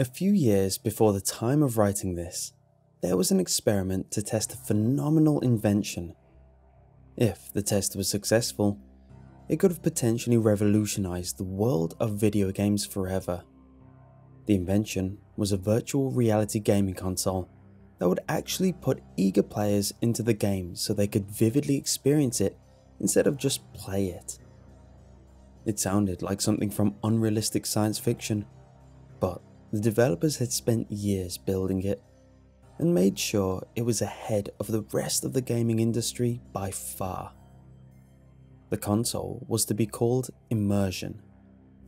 A few years before the time of writing this, there was an experiment to test a phenomenal invention. If the test was successful, it could have potentially revolutionized the world of video games forever. The invention was a virtual reality gaming console that would actually put eager players into the game so they could vividly experience it instead of just play it. It sounded like something from unrealistic science fiction, but the developers had spent years building it and made sure it was ahead of the rest of the gaming industry by far. The console was to be called Immersion,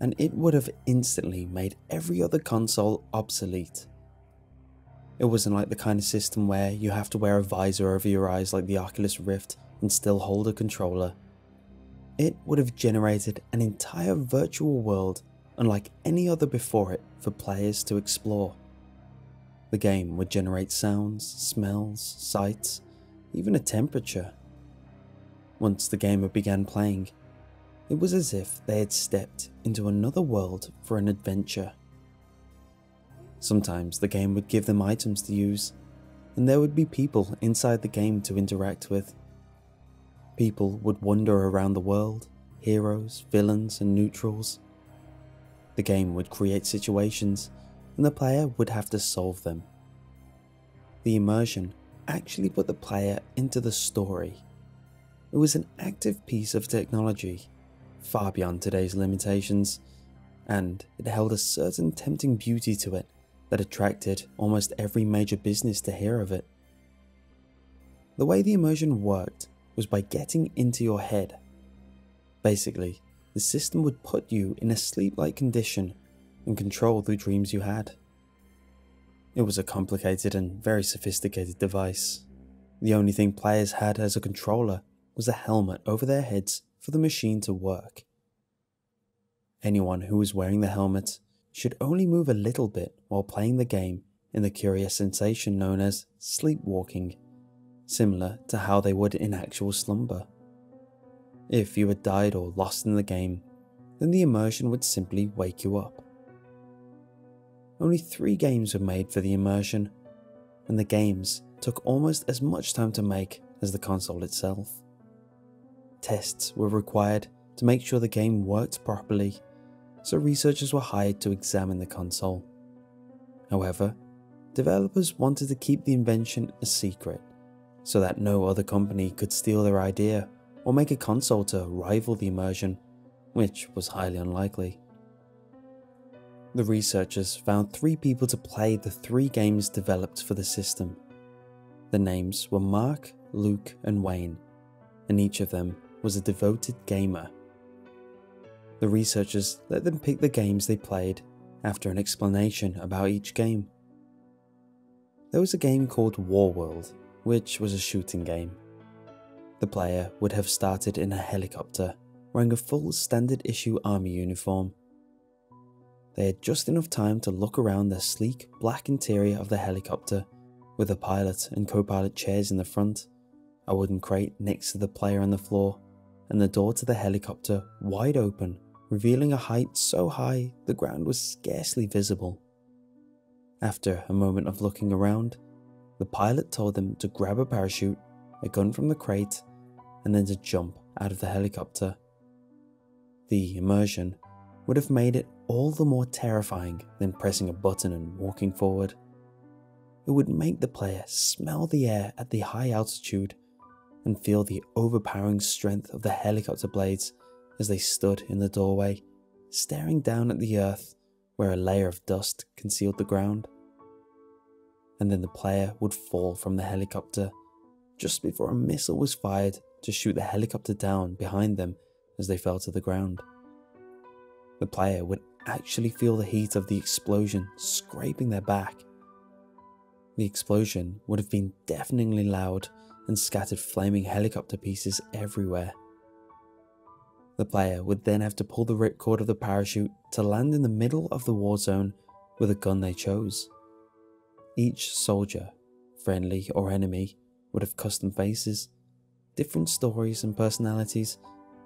and it would have instantly made every other console obsolete. It wasn't like the kind of system where you have to wear a visor over your eyes like the Oculus Rift and still hold a controller. It would have generated an entire virtual world unlike any other before it for players to explore. The game would generate sounds, smells, sights, even a temperature. Once the gamer began playing, it was as if they had stepped into another world for an adventure. Sometimes the game would give them items to use, and there would be people inside the game to interact with. People would wander around the world, heroes, villains, and neutrals. The game would create situations, and the player would have to solve them. The immersion actually put the player into the story. It was an active piece of technology, far beyond today's limitations, and it held a certain tempting beauty to it that attracted almost every major business to hear of it. The way the immersion worked was by getting into your head. Basically, the system would put you in a sleep-like condition and control the dreams you had. It was a complicated and very sophisticated device. The only thing players had as a controller was a helmet over their heads for the machine to work. Anyone who was wearing the helmet should only move a little bit while playing the game in the curious sensation known as sleepwalking, similar to how they would in actual slumber. If you had died or lost in the game, then the immersion would simply wake you up. Only 3 games were made for the immersion, and the games took almost as much time to make as the console itself. Tests were required to make sure the game worked properly, so researchers were hired to examine the console. However, developers wanted to keep the invention a secret, so that no other company could steal their idea or make a console to rival the immersion, which was highly unlikely. The researchers found 3 people to play the 3 games developed for the system. The names were Mark, Luke, and Wayne, and each of them was a devoted gamer. The researchers let them pick the games they played after an explanation about each game. There was a game called Warworld, which was a shooting game. The player would have started in a helicopter, wearing a full standard issue army uniform. They had just enough time to look around the sleek black interior of the helicopter, with a pilot and co-pilot chairs in the front, a wooden crate next to the player on the floor, and the door to the helicopter wide open, revealing a height so high the ground was scarcely visible. After a moment of looking around, the pilot told them to grab a parachute, a gun from the crate, and then to jump out of the helicopter. The immersion would have made it all the more terrifying than pressing a button and walking forward. It would make the player smell the air at the high altitude and feel the overpowering strength of the helicopter blades as they stood in the doorway, staring down at the earth where a layer of dust concealed the ground. And then the player would fall from the helicopter just before a missile was fired to shoot the helicopter down behind them as they fell to the ground. The player would actually feel the heat of the explosion scraping their back. The explosion would have been deafeningly loud and scattered flaming helicopter pieces everywhere. The player would then have to pull the ripcord of the parachute to land in the middle of the war zone with a gun they chose. Each soldier, friendly or enemy, would have custom faces, different stories and personalities,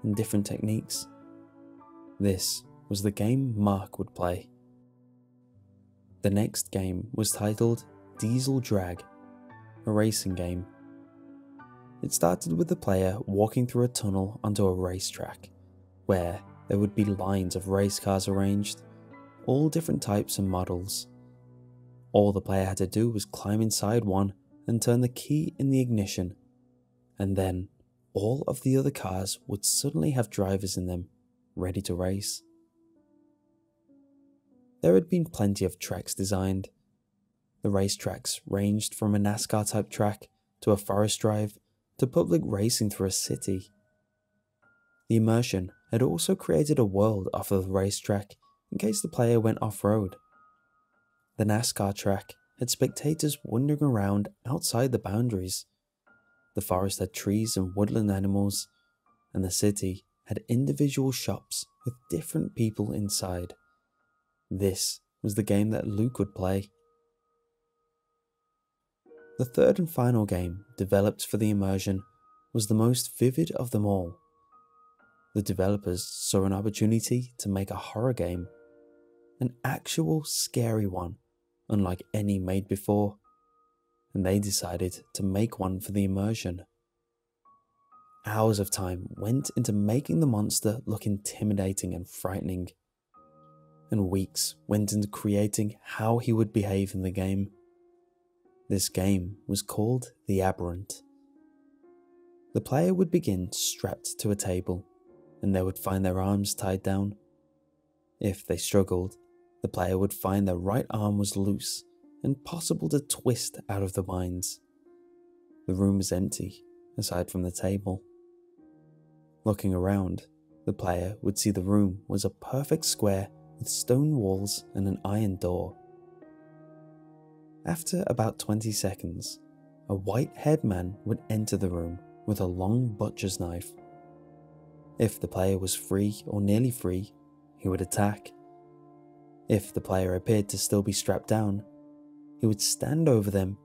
and different techniques. This was the game Mark would play. The next game was titled Diesel Drag, a racing game. It started with the player walking through a tunnel onto a racetrack, where there would be lines of race cars arranged, all different types and models. All the player had to do was climb inside one and turn the key in the ignition, and then all of the other cars would suddenly have drivers in them, ready to race. There had been plenty of tracks designed. The racetracks ranged from a NASCAR type track to a forest drive to public racing through a city. The immersion had also created a world off of the racetrack in case the player went off-road. The NASCAR track had spectators wandering around outside the boundaries. The forest had trees and woodland animals, and the city had individual shops with different people inside. This was the game that Luke would play. The third and final game developed for the immersion was the most vivid of them all. The developers saw an opportunity to make a horror game, an actual scary one, unlike any made before, and they decided to make one for the immersion. Hours of time went into making the monster look intimidating and frightening, and weeks went into creating how he would behave in the game. This game was called The Aberrant. The player would begin strapped to a table, and they would find their arms tied down. If they struggled, the player would find their right arm was loose and possible to twist out of the binds. The room was empty, aside from the table. Looking around, the player would see the room was a perfect square with stone walls and an iron door. After about 20 seconds, a white-haired man would enter the room with a long butcher's knife. If the player was free or nearly free, he would attack. If the player appeared to still be strapped down, he would stand over them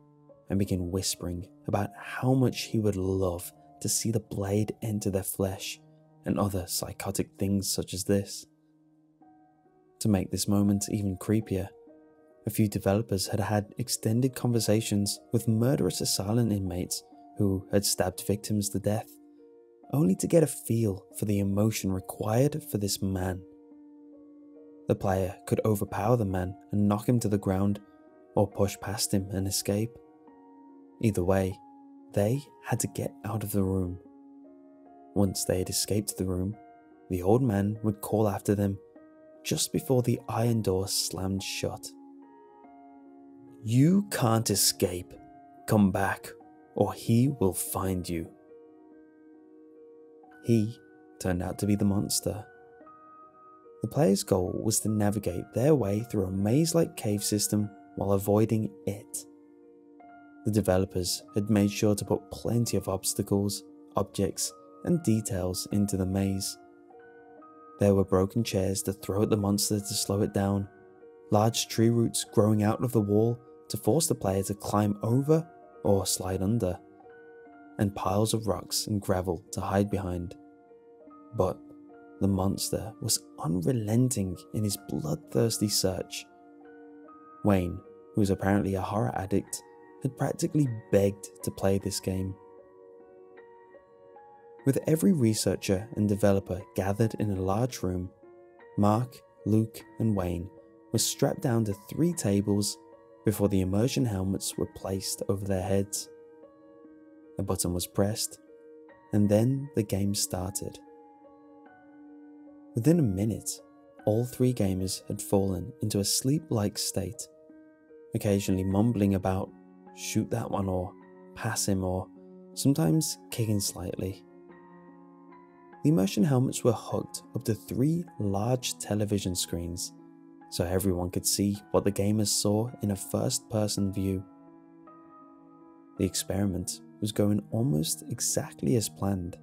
and begin whispering about how much he would love to see the blade enter their flesh and other psychotic things such as this. To make this moment even creepier, a few developers had had extended conversations with murderous asylum inmates who had stabbed victims to death, only to get a feel for the emotion required for this man. The player could overpower the man and knock him to the ground, or push past him and escape. Either way, they had to get out of the room. Once they had escaped the room, the old man would call after them just before the iron door slammed shut. "You can't escape. Come back, or he will find you." He turned out to be the monster. The player's goal was to navigate their way through a maze-like cave system while avoiding it. The developers had made sure to put plenty of obstacles, objects, and details into the maze. There were broken chairs to throw at the monster to slow it down, large tree roots growing out of the wall to force the player to climb over or slide under, and piles of rocks and gravel to hide behind. But the monster was unrelenting in his bloodthirsty search. Wayne, who was apparently a horror addict, had practically begged to play this game. With every researcher and developer gathered in a large room, Mark, Luke, and Wayne were strapped down to 3 tables before the immersion helmets were placed over their heads. A button was pressed, and then the game started. Within a minute, all 3 gamers had fallen into a sleep-like state, occasionally mumbling about "shoot that one" or "pass him," or sometimes kicking slightly. The immersion helmets were hooked up to 3 large television screens, so everyone could see what the gamers saw in a first-person view. The experiment was going almost exactly as planned,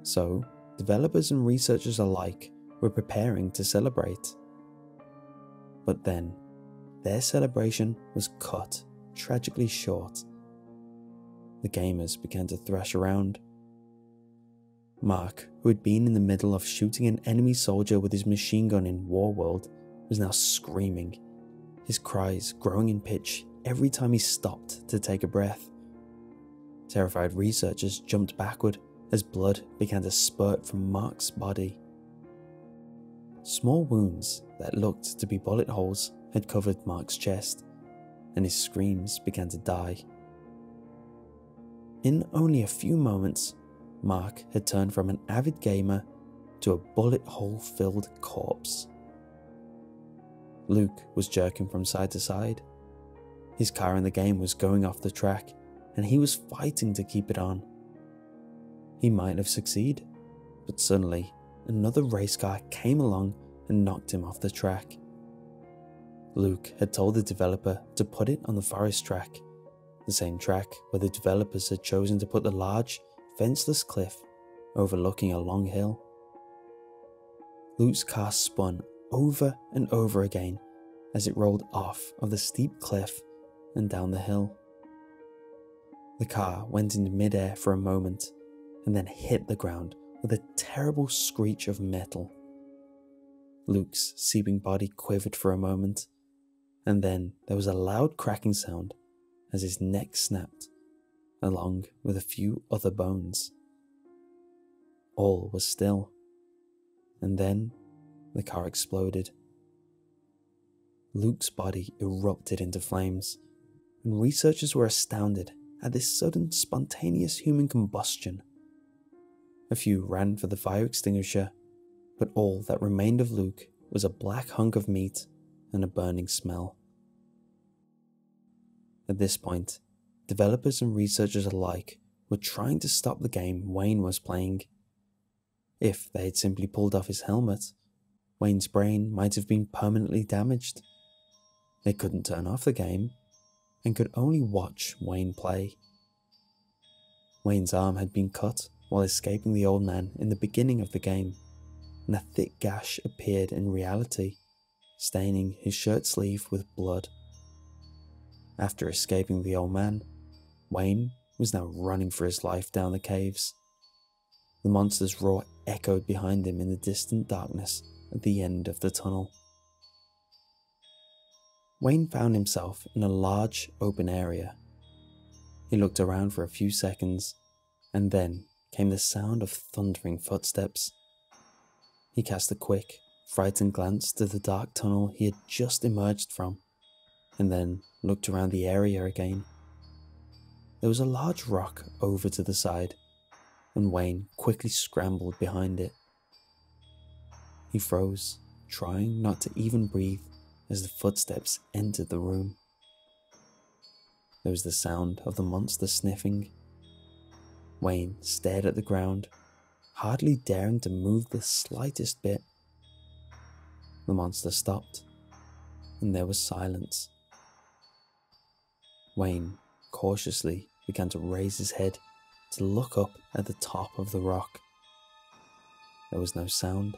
so developers and researchers alike were preparing to celebrate. But then, their celebration was cut tragically short. The gamers began to thrash around. Mark, who had been in the middle of shooting an enemy soldier with his machine gun in Warworld, was now screaming, his cries growing in pitch every time he stopped to take a breath. Terrified researchers jumped backward as blood began to spurt from Mark's body. Small wounds that looked to be bullet holes had covered Mark's chest, and his screams began to die. In only a few moments, Mark had turned from an avid gamer to a bullet hole-filled corpse. Luke was jerking from side to side. His car in the game was going off the track, and he was fighting to keep it on. He might have succeeded, but suddenly another race car came along and knocked him off the track. Luke had told the developer to put it on the forest track, the same track where the developers had chosen to put the large, fenceless cliff overlooking a long hill. Luke's car spun over and over again as it rolled off of the steep cliff and down the hill. The car went into midair for a moment and then hit the ground with a terrible screech of metal. Luke's seeping body quivered for a moment, and then there was a loud cracking sound as his neck snapped, along with a few other bones. All was still, and then the car exploded. Luke's body erupted into flames, and researchers were astounded at this sudden spontaneous human combustion. A few ran for the fire extinguisher, but all that remained of Luke was a black hunk of meat and a burning smell. At this point, developers and researchers alike were trying to stop the game Wayne was playing. If they had simply pulled off his helmet, Wayne's brain might have been permanently damaged. They couldn't turn off the game and could only watch Wayne play. Wayne's arm had been cut while escaping the old man in the beginning of the game, and a thick gash appeared in reality, staining his shirt sleeve with blood. After escaping the old man, Wayne was now running for his life down the caves. The monster's roar echoed behind him in the distant darkness at the end of the tunnel. Wayne found himself in a large open area. He looked around for a few seconds, and then came the sound of thundering footsteps. He cast a quick, frightened glance to the dark tunnel he had just emerged from, and then looked around the area again. There was a large rock over to the side, and Wayne quickly scrambled behind it. He froze, trying not to even breathe as the footsteps entered the room. There was the sound of the monster sniffing. Wayne stared at the ground, hardly daring to move the slightest bit. The monster stopped, and there was silence. Wayne cautiously began to raise his head to look up at the top of the rock. There was no sound.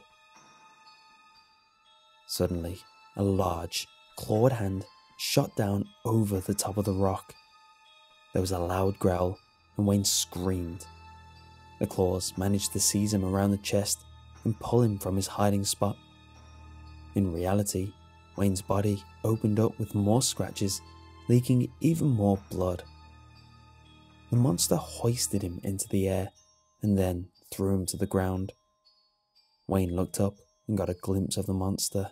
Suddenly, a large, clawed hand shot down over the top of the rock. There was a loud growl, and Wayne screamed. The claws managed to seize him around the chest and pull him from his hiding spot. In reality, Wayne's body opened up with more scratches, leaking even more blood. The monster hoisted him into the air and then threw him to the ground. Wayne looked up and got a glimpse of the monster.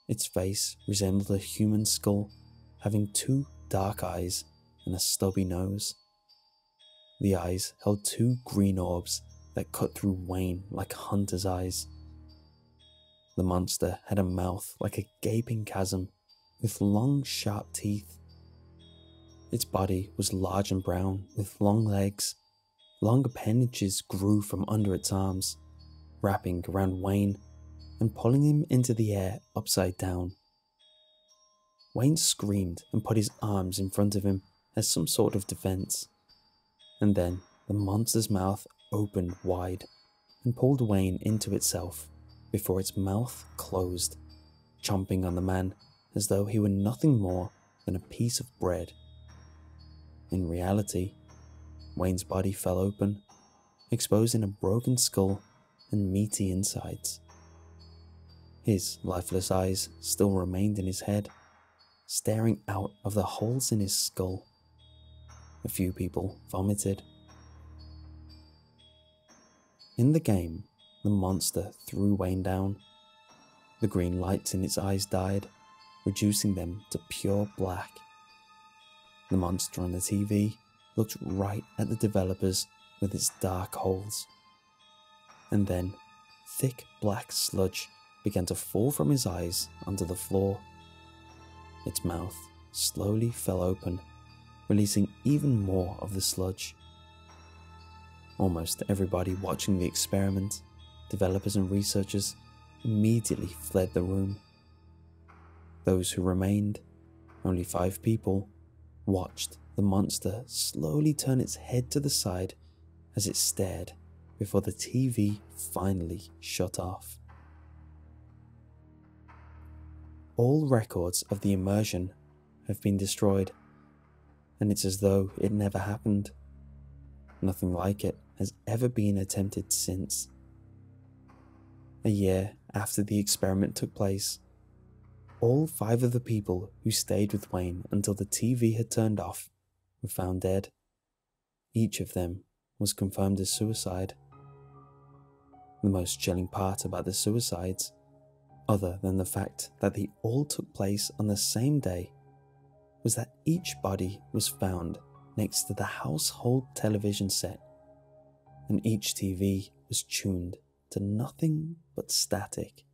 Its face resembled a human skull, having two dark eyes and a stubby nose. The eyes held two green orbs that cut through Wayne like hunter's eyes. The monster had a mouth like a gaping chasm with long, sharp teeth. Its body was large and brown with long legs. Long appendages grew from under its arms, wrapping around Wayne and pulling him into the air upside down. Wayne screamed and put his arms in front of him as some sort of defense. And then the monster's mouth opened wide and pulled Wayne into itself before its mouth closed, chomping on the man as though he were nothing more than a piece of bread. In reality, Wayne's body fell open, exposing a broken skull and meaty insides. His lifeless eyes still remained in his head, staring out of the holes in his skull. A few people vomited. In the game, the monster threw Wayne down. The green lights in its eyes died, reducing them to pure black. The monster on the TV looked right at the developers with its dark holes. And then, thick black sludge began to fall from his eyes onto the floor. Its mouth slowly fell open, releasing even more of the sludge. Almost everybody watching the experiment, developers and researchers, immediately fled the room. Those who remained, only 5 people, watched the monster slowly turn its head to the side as it stared before the TV finally shut off. All records of the immersion have been destroyed, and it's as though it never happened. Nothing like it has ever been attempted since. A year after the experiment took place, all 5 of the people who stayed with Wayne until the TV had turned off were found dead. Each of them was confirmed as suicide. The most chilling part about the suicides, other than the fact that they all took place on the same day, was that each body was found next to the household television set, and each TV was tuned to nothing but static.